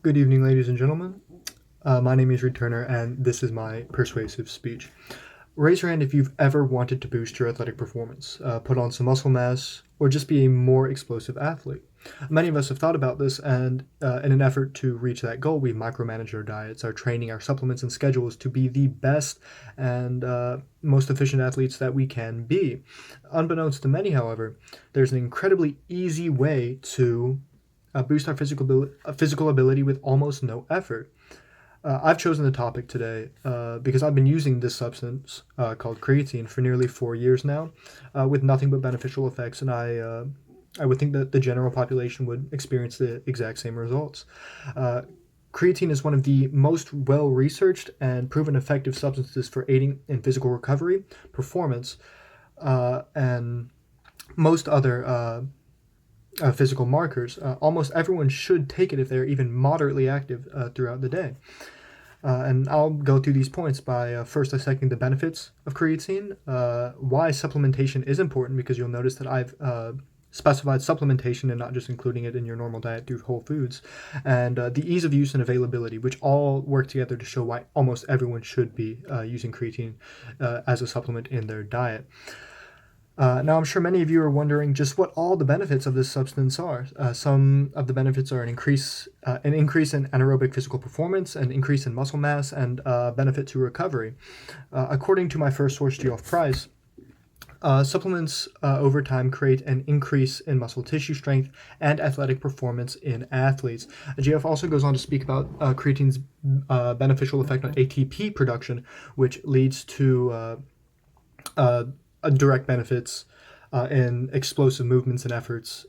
Good evening, ladies and gentlemen. My name is Reed Turner, and this is my persuasive speech. Raise your hand if you've ever wanted to boost your athletic performance, put on some muscle mass, or just be a more explosive athlete. Many of us have thought about this, and in an effort to reach that goal, we've micromanaged our diets, our training, our supplements, and schedules to be the best and most efficient athletes that we can be. Unbeknownst to many, however, there's an incredibly easy way to boost our physical ability with almost no effort. I've chosen the topic today because I've been using this substance called creatine for nearly 4 years now, with nothing but beneficial effects, and I would think that the general population would experience the exact same results. Creatine is one of the most well-researched and proven effective substances for aiding in physical recovery, performance, and most other physical markers. Almost everyone should take it if they're even moderately active throughout the day. And I'll go through these points by first dissecting the benefits of creatine, why supplementation is important, because you'll notice that I've specified supplementation and not just including it in your normal diet through whole foods, and the ease of use and availability, which all work together to show why almost everyone should be using creatine as a supplement in their diet. Now, I'm sure many of you are wondering just what all the benefits of this substance are. Some of the benefits are an increase in anaerobic physical performance, an increase in muscle mass, and benefit to recovery. According to my first source, Geoff Price, supplements over time create an increase in muscle tissue strength and athletic performance in athletes. Geoff also goes on to speak about creatine's beneficial effect on ATP production, which leads to direct benefits in explosive movements and efforts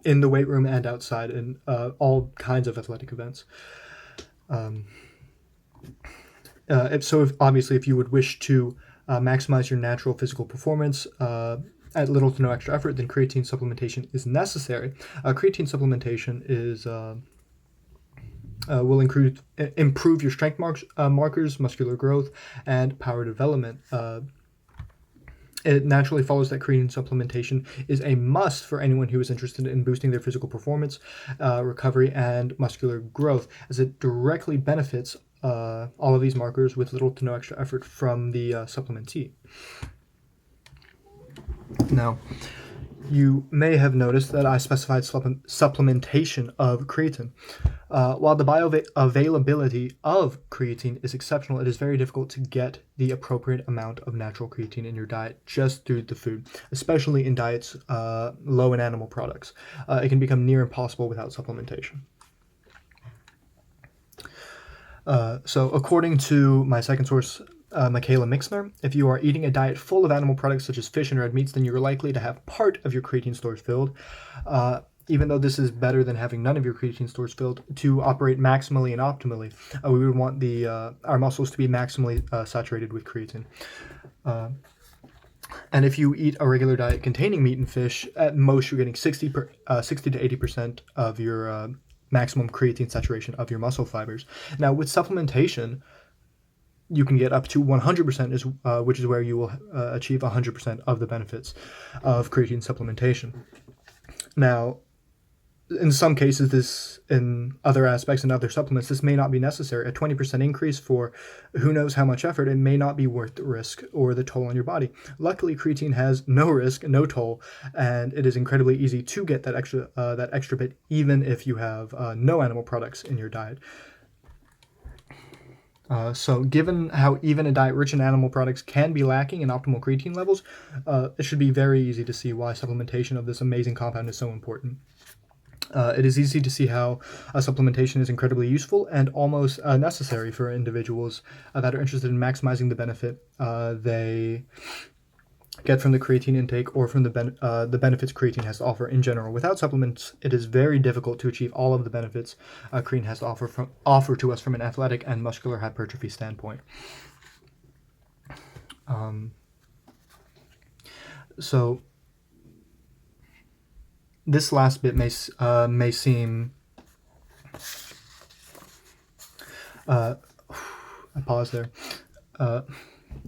in the weight room and outside in all kinds of athletic events. If you would wish to maximize your natural physical performance at little to no extra effort, then creatine supplementation is necessary. Creatine supplementation will improve your strength markers, muscular growth, and power development. It naturally follows that creatine supplementation is a must for anyone who is interested in boosting their physical performance, recovery, and muscular growth, as it directly benefits all of these markers with little to no extra effort from the supplementee. Now, you may have noticed that I specified supplementation of creatine. While the bioavailability of creatine is exceptional, it is very difficult to get the appropriate amount of natural creatine in your diet just through the food, especially in diets low in animal products. It can become near impossible without supplementation. So according to my second source, Michaela Mixner, if you are eating a diet full of animal products such as fish and red meats, then you're likely to have part of your creatine stores filled. Even though this is better than having none of your creatine stores filled, to operate maximally and optimally, we would want our muscles to be maximally saturated with creatine. And if you eat a regular diet containing meat and fish, at most you're getting 60 to 80% of your maximum creatine saturation of your muscle fibers. Now, with supplementation, you can get up to 100%, which is where you will achieve 100% of the benefits of creatine supplementation. Now, in some cases, in other aspects and other supplements, this may not be necessary. A 20% increase for who knows how much effort, it may not be worth the risk or the toll on your body. Luckily, creatine has no risk, no toll, and it is incredibly easy to get that extra bit, even if you have no animal products in your diet. So given how even a diet rich in animal products can be lacking in optimal creatine levels, it should be very easy to see why supplementation of this amazing compound is so important. It is easy to see how supplementation is incredibly useful and almost necessary for individuals that are interested in maximizing the benefit they get from the creatine intake or from the benefits creatine has to offer in general. Without supplements, it is very difficult to achieve all of the benefits creatine has to offer to us from an athletic and muscular hypertrophy standpoint. So this last bit may seem I pause there.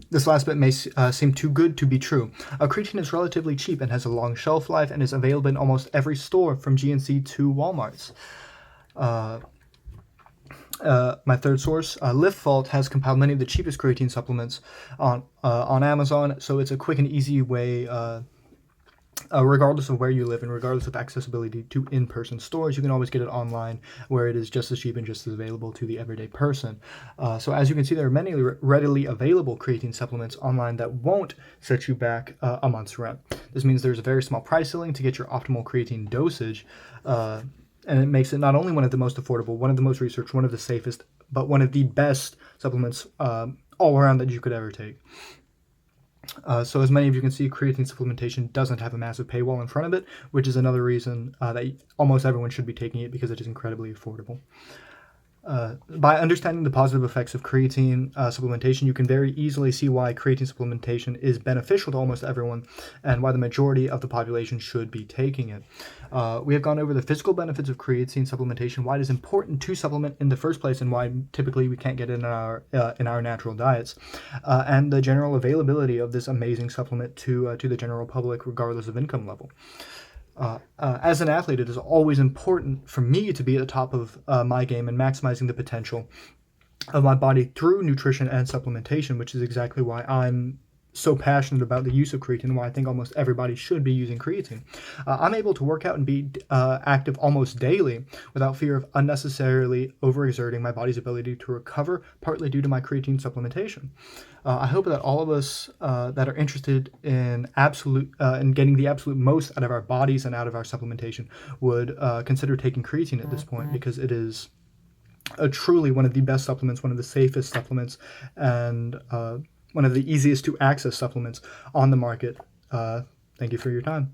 This last bit may seem too good to be true. Creatine is relatively cheap and has a long shelf life and is available in almost every store from GNC to Walmart's. My third source, Lift Vault, has compiled many of the cheapest creatine supplements on Amazon, so it's a quick and easy way, regardless of where you live and regardless of accessibility to in-person stores. You can always get it online, where it is just as cheap and just as available to the everyday person. So as you can see, there are many readily available creatine supplements online that won't set you back a month's rent. This means there's a very small price ceiling to get your optimal creatine dosage, and it makes it not only one of the most affordable, one of the most researched, one of the safest, but one of the best supplements all around that you could ever take. So as many of you can see, creatine supplementation doesn't have a massive paywall in front of it, which is another reason that almost everyone should be taking it, because it is incredibly affordable. By understanding the positive effects of creatine supplementation, you can very easily see why creatine supplementation is beneficial to almost everyone and why the majority of the population should be taking it. We have gone over the physical benefits of creatine supplementation, why it is important to supplement in the first place, and why typically we can't get it in our natural diets, and the general availability of this amazing supplement to the general public, regardless of income level. As an athlete, it is always important for me to be at the top of my game and maximizing the potential of my body through nutrition and supplementation, which is exactly why I'm so passionate about the use of creatine, why I think almost everybody should be using creatine. I'm able to work out and be active almost daily without fear of unnecessarily overexerting my body's ability to recover, partly due to my creatine supplementation. I hope that all of us that are interested in getting the absolute most out of our bodies and out of our supplementation would consider taking creatine at this point, because it is truly one of the best supplements, one of the safest supplements, and one of the easiest to access supplements on the market. Thank you for your time.